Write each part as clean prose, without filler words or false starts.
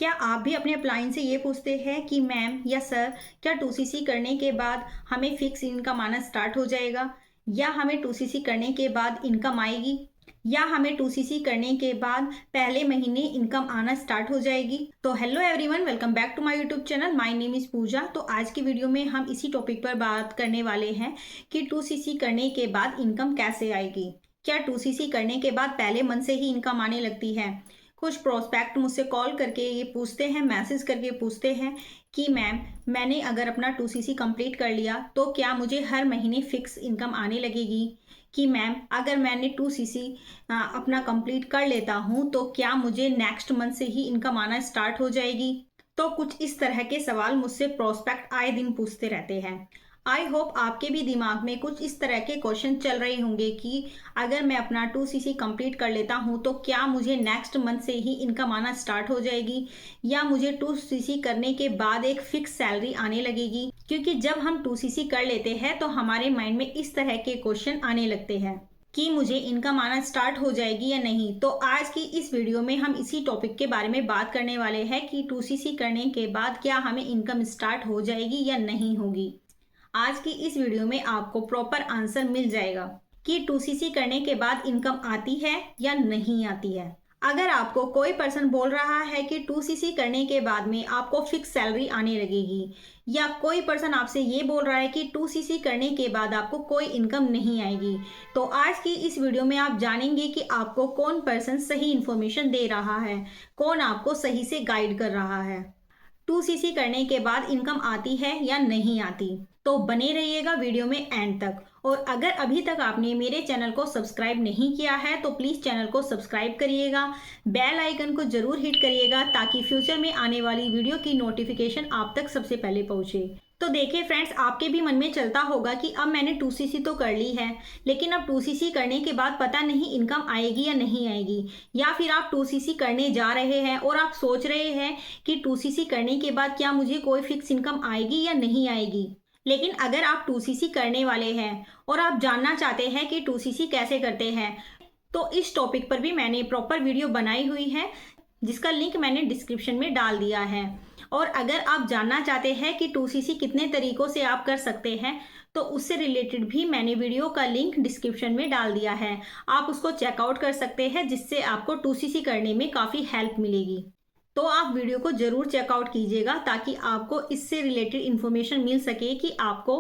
क्या आप भी अपने अप्लायंस से ये पूछते हैं कि मैम या सर, क्या 2सीसी करने के बाद हमें फिक्स इनकम आना स्टार्ट हो जाएगा, या हमें 2सीसी करने के बाद इनकम आएगी, या हमें 2सीसी करने के बाद पहले महीने इनकम आना स्टार्ट हो जाएगी। तो hello everyone, welcome back to my YouTube channel. My name is Pooja. तो आज की वीडियो में हम इसी टॉपिक पर बात करने वाले हैं कि 2सीसी करने के बाद इनकम कैसे आएगी। क्या 2सीसी करने के बाद पहले मंथ से ही इनकम आने लगती है? कुछ प्रोस्पेक्ट मुझसे कॉल करके ये पूछते हैं, मैसेज करके पूछते हैं कि मैम, मैंने अगर अपना 2सीसी कंप्लीट कर लिया तो क्या मुझे हर महीने फिक्स इनकम आने लगेगी? कि मैम, अगर मैंने 2सीसी अपना कंप्लीट कर लेता हूँ तो क्या मुझे नेक्स्ट मंथ से ही इनकम आना स्टार्ट हो जाएगी? तो कुछ इस तरह के सवाल मुझसे प्रोस्पेक्ट आए दिन पूछते रहते हैं। आई होप आपके भी दिमाग में कुछ इस तरह के क्वेश्चन चल रहे होंगे कि अगर मैं अपना 2सीसी कंप्लीट कर लेता हूं तो क्या मुझे नेक्स्ट मंथ से ही इनकम आना स्टार्ट हो जाएगी, या मुझे 2सीसी करने के बाद एक फिक्स सैलरी आने लगेगी। क्योंकि जब हम 2सीसी कर लेते हैं तो हमारे माइंड में इस तरह के क्वेश्चन आने लगते हैं कि मुझे इनकम आना स्टार्ट हो जाएगी या नहीं। तो आज की इस वीडियो में हम इसी टॉपिक के बारे में बात करने वाले हैं कि 2सीसी करने के बाद क्या हमें इनकम स्टार्ट हो जाएगी या नहीं होगी। आज की इस वीडियो में आपको प्रॉपर आंसर मिल जाएगा कि 2सीसी करने के बाद इनकम आती है या नहीं आती है। अगर आपको कोई पर्सन बोल रहा है कि 2सीसी करने के बाद में आपको फिक्स सैलरी आने लगेगी, या कोई पर्सन आपसे ये बोल रहा है कि 2सीसी करने के बाद आपको कोई इनकम नहीं आएगी, तो आज की इस वीडियो में आप जानेंगे कि आपको कौन पर्सन सही इन्फॉर्मेशन दे रहा है, कौन आपको सही से गाइड कर रहा है। 2सीसी करने के बाद इनकम आती है या नहीं आती, तो बने रहिएगा वीडियो में एंड तक। और अगर अभी तक आपने मेरे चैनल को सब्सक्राइब नहीं किया है तो प्लीज़ चैनल को सब्सक्राइब करिएगा, बेल आइकन को जरूर हिट करिएगा ताकि फ्यूचर में आने वाली वीडियो की नोटिफिकेशन आप तक सबसे पहले पहुंचे। तो देखिए फ्रेंड्स, आपके भी मन में चलता होगा कि अब मैंने 2सीसी तो कर ली है, लेकिन अब 2सीसी करने के बाद पता नहीं इनकम आएगी या नहीं आएगी। या फिर आप 2सीसी करने जा रहे हैं और आप सोच रहे हैं कि 2सीसी करने के बाद क्या मुझे कोई फिक्स इनकम आएगी या नहीं आएगी। लेकिन अगर आप 2सीसी करने वाले हैं और आप जानना चाहते हैं कि 2सीसी कैसे करते हैं, तो इस टॉपिक पर भी मैंने प्रॉपर वीडियो बनाई हुई है जिसका लिंक मैंने डिस्क्रिप्शन में डाल दिया है। और अगर आप जानना चाहते हैं कि 2सीसी कितने तरीकों से आप कर सकते हैं तो उससे रिलेटेड भी मैंने वीडियो का लिंक डिस्क्रिप्शन में डाल दिया है, आप उसको चेकआउट कर सकते हैं, जिससे आपको 2सीसी करने में काफ़ी हेल्प मिलेगी। तो आप वीडियो को जरूर चेकआउट कीजिएगा ताकि आपको इससे रिलेटेड इन्फॉर्मेशन मिल सके कि आपको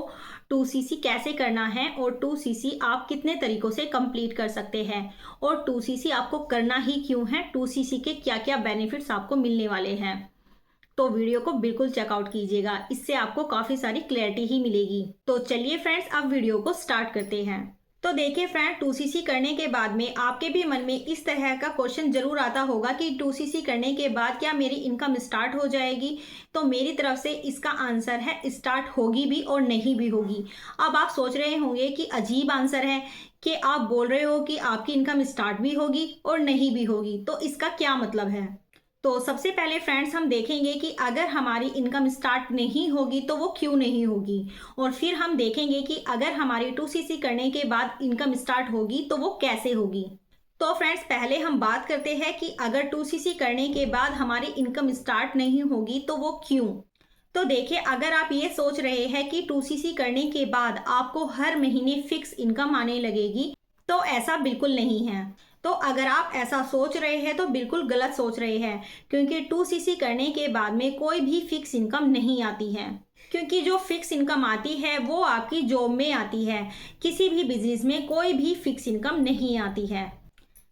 2सीसी कैसे करना है और 2सीसी आप कितने तरीकों से कंप्लीट कर सकते हैं, और 2सीसी आपको करना ही क्यों है, 2सीसी के क्या क्या बेनिफिट्स आपको मिलने वाले हैं। तो वीडियो को बिल्कुल चेकआउट कीजिएगा, इससे आपको काफ़ी सारी क्लैरिटी ही मिलेगी। तो चलिए फ्रेंड्स, अब वीडियो को स्टार्ट करते हैं। तो देखिए फ्रेंड, 2सीसी करने के बाद में आपके भी मन में इस तरह का क्वेश्चन जरूर आता होगा कि 2सीसी करने के बाद क्या मेरी इनकम स्टार्ट हो जाएगी। तो मेरी तरफ से इसका आंसर है, स्टार्ट होगी भी और नहीं भी होगी। अब आप सोच रहे होंगे कि अजीब आंसर है कि आप बोल रहे हो कि आपकी इनकम स्टार्ट भी होगी और नहीं भी होगी, तो इसका क्या मतलब है। तो सबसे पहले फ्रेंड्स, हम देखेंगे कि अगर हमारी इनकम स्टार्ट नहीं होगी तो वो क्यों नहीं होगी, और फिर हम देखेंगे कि अगर हमारी 2सीसी करने के बाद इनकम स्टार्ट होगी तो वो कैसे होगी। तो फ्रेंड्स, पहले हम बात करते हैं कि अगर 2सीसी करने के बाद हमारी इनकम स्टार्ट नहीं होगी तो वो क्यों। तो देखिए, अगर आप ये सोच रहे हैं कि 2सीसी करने के बाद आपको हर महीने फिक्स इनकम आने लगेगी, तो ऐसा बिल्कुल नहीं है। तो अगर आप ऐसा सोच रहे हैं तो बिल्कुल गलत सोच रहे हैं, क्योंकि 2सीसी करने के बाद में कोई भी फिक्स इनकम नहीं आती है। क्योंकि जो फिक्स इनकम आती है वो आपकी जॉब में आती है, किसी भी बिजनेस में कोई भी फिक्स इनकम नहीं आती है।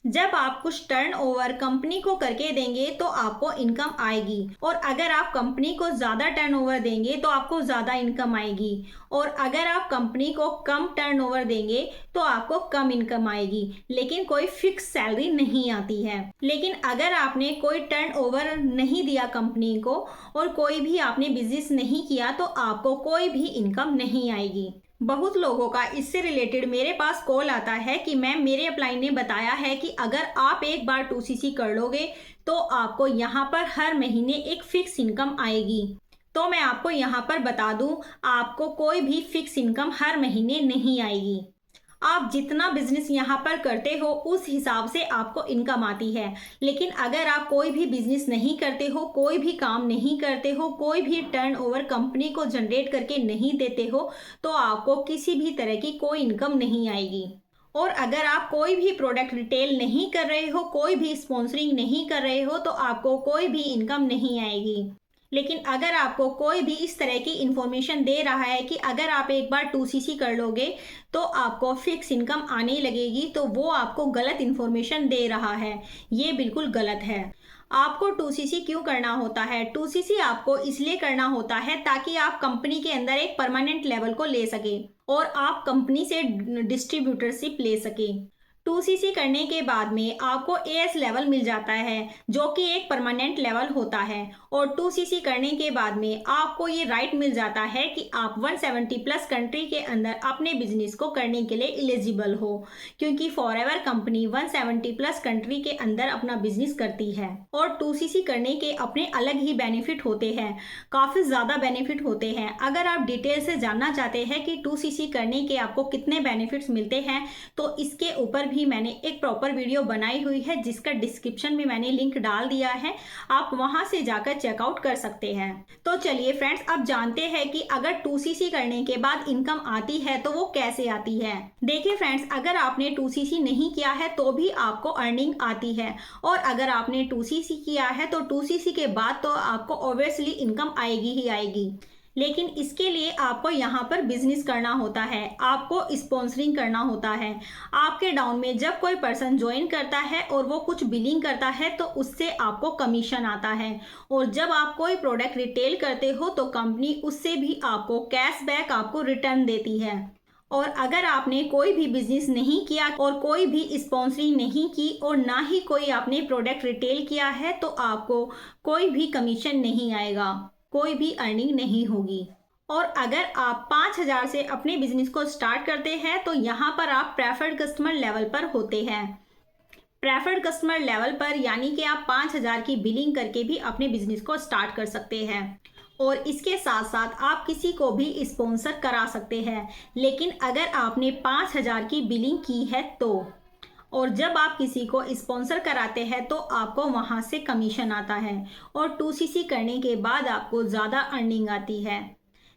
जब आप कुछ टर्नओवर कंपनी को करके देंगे तो आपको इनकम आएगी, और अगर आप कंपनी को ज़्यादा टर्नओवर देंगे तो आपको ज़्यादा इनकम आएगी, और अगर आप कंपनी को कम टर्नओवर देंगे तो आपको कम इनकम आएगी, लेकिन कोई फिक्स सैलरी नहीं आती है। लेकिन अगर आपने कोई टर्नओवर नहीं दिया कंपनी को और कोई भी आपने बिजनेस नहीं किया तो आपको कोई भी इनकम नहीं आएगी। बहुत लोगों का इससे रिलेटेड मेरे पास कॉल आता है कि मैम, मेरे अपलाइन ने बताया है कि अगर आप एक बार 2सीसी कर लोगे तो आपको यहाँ पर हर महीने एक फिक्स इनकम आएगी। तो मैं आपको यहाँ पर बता दूँ, आपको कोई भी फिक्स इनकम हर महीने नहीं आएगी। आप जितना बिजनेस यहाँ पर करते हो उस हिसाब से आपको इनकम आती है। लेकिन अगर आप कोई भी बिजनेस नहीं करते हो, कोई भी काम नहीं करते हो, कोई भी टर्नओवर कंपनी को जनरेट करके नहीं देते हो, तो आपको किसी भी तरह की कोई इनकम नहीं आएगी। और अगर आप कोई भी प्रोडक्ट रिटेल नहीं कर रहे हो, कोई भी स्पॉन्सरिंग नहीं कर रहे हो, तो आपको कोई भी इनकम नहीं आएगी। लेकिन अगर आपको कोई भी इस तरह की इंफॉर्मेशन दे रहा है कि अगर आप एक बार 2CC कर लोगे तो आपको फिक्स इनकम आने लगेगी, तो वो आपको गलत इंफॉर्मेशन दे रहा है। ये बिल्कुल गलत है। आपको 2CC क्यों करना होता है? 2CC आपको इसलिए करना होता है ताकि आप कंपनी के अंदर एक परमानेंट लेवल को ले सके और आप कंपनी से डिस्ट्रीब्यूटरशिप ले सके। 2CC करने के बाद में आपको AS लेवल मिल जाता है, जो कि एक परमानेंट लेवल होता है। और 2CC करने के बाद में आपको ये राइट मिल जाता है कि आप 170 प्लस कंट्री के अंदर अपने बिजनेस को करने के लिए एलिजिबल हो, क्योंकि फॉरएवर कंपनी 170 प्लस कंट्री के अंदर अपना बिजनेस करती है। और 2CC करने के अपने अलग ही बेनिफिट होते हैं, काफ़ी ज़्यादा बेनिफिट होते हैं। अगर आप डिटेल से जानना चाहते हैं कि 2CC करने के आपको कितने बेनिफिट्स मिलते हैं, तो इसके ऊपर भी मैंने एक प्रॉपर वीडियो बनाई हुई है, जिसका डिस्क्रिप्शन में मैंने लिंक डाल दिया है, आप वहां से जाकर चेकआउट कर सकते हैं। तो चलिए फ्रेंड्स, अब जानते हैं कि अगर 2CC करने के बाद इनकम आती है तो वो कैसे आती है। देखिए फ्रेंड्स, अगर आपने 2CC नहीं किया है तो भी आपको अर्निंग आती है, और अगर आपने 2CC किया है तो 2CC के बाद तो आपको ऑब्वियसली इनकम आएगी ही आएगी। लेकिन इसके लिए आपको यहाँ पर बिजनेस करना होता है, आपको स्पॉन्सरिंग करना होता है। आपके डाउन में जब कोई पर्सन ज्वाइन करता है और वो कुछ बिलिंग करता है तो उससे आपको कमीशन आता है, और जब आप कोई प्रोडक्ट रिटेल करते हो तो कंपनी उससे भी आपको कैशबैक आपको रिटर्न देती है। और अगर आपने कोई भी बिजनेस नहीं किया और कोई भी स्पॉन्सरिंग नहीं की और ना ही कोई आपने प्रोडक्ट रिटेल किया है, तो आपको कोई भी कमीशन नहीं आएगा, कोई भी अर्निंग नहीं होगी। और अगर आप 5000 से अपने बिजनेस को स्टार्ट करते हैं तो यहाँ पर आप प्रेफर्ड कस्टमर लेवल पर होते हैं। प्रेफर्ड कस्टमर लेवल पर यानी कि आप 5000 की बिलिंग करके भी अपने बिजनेस को स्टार्ट कर सकते हैं, और इसके साथ साथ आप किसी को भी स्पॉन्सर करा सकते हैं। लेकिन अगर आपने 5000 की बिलिंग की है तो, और जब आप किसी को स्पॉन्सर कराते हैं तो आपको वहां से कमीशन आता है, और 2CC करने के बाद आपको ज़्यादा अर्निंग आती है।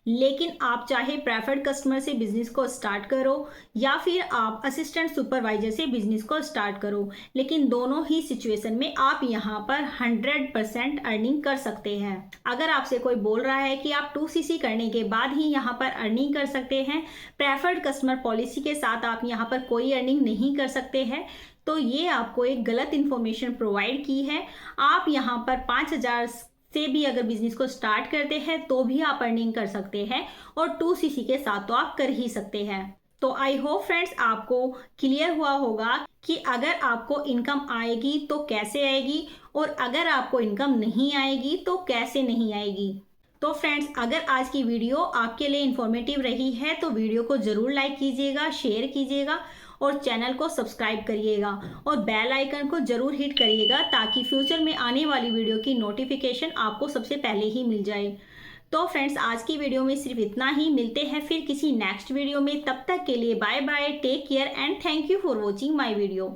लेकिन आप चाहे प्रेफर्ड कस्टमर से बिजनेस को स्टार्ट करो या फिर आप असिस्टेंट सुपरवाइजर से बिजनेस को स्टार्ट करो, लेकिन दोनों ही सिचुएशन में आप यहाँ पर 100% अर्निंग कर सकते हैं। अगर आपसे कोई बोल रहा है कि आप 2CC करने के बाद ही यहाँ पर अर्निंग कर सकते हैं, प्रेफर्ड कस्टमर पॉलिसी के साथ आप यहाँ पर कोई अर्निंग नहीं कर सकते हैं, तो ये आपको एक गलत इन्फॉर्मेशन प्रोवाइड की है। आप यहाँ पर 5000 से भी अगर बिजनेस को स्टार्ट करते हैं तो भी आप अर्निंग कर सकते हैं, और 2CC के साथ तो आप कर ही सकते हैं। तो आई होप फ्रेंड्स आपको क्लियर हुआ होगा कि अगर आपको इनकम आएगी तो कैसे आएगी, और अगर आपको इनकम नहीं आएगी तो कैसे नहीं आएगी। तो फ्रेंड्स, अगर आज की वीडियो आपके लिए इंफॉर्मेटिव रही है तो वीडियो को ज़रूर लाइक कीजिएगा, शेयर कीजिएगा और चैनल को सब्सक्राइब करिएगा, और बेल आइकन को ज़रूर हिट करिएगा ताकि फ्यूचर में आने वाली वीडियो की नोटिफिकेशन आपको सबसे पहले ही मिल जाए। तो फ्रेंड्स, आज की वीडियो में सिर्फ इतना ही। मिलते हैं फिर किसी नेक्स्ट वीडियो में, तब तक के लिए bye bye, take care and thank you for watching my video.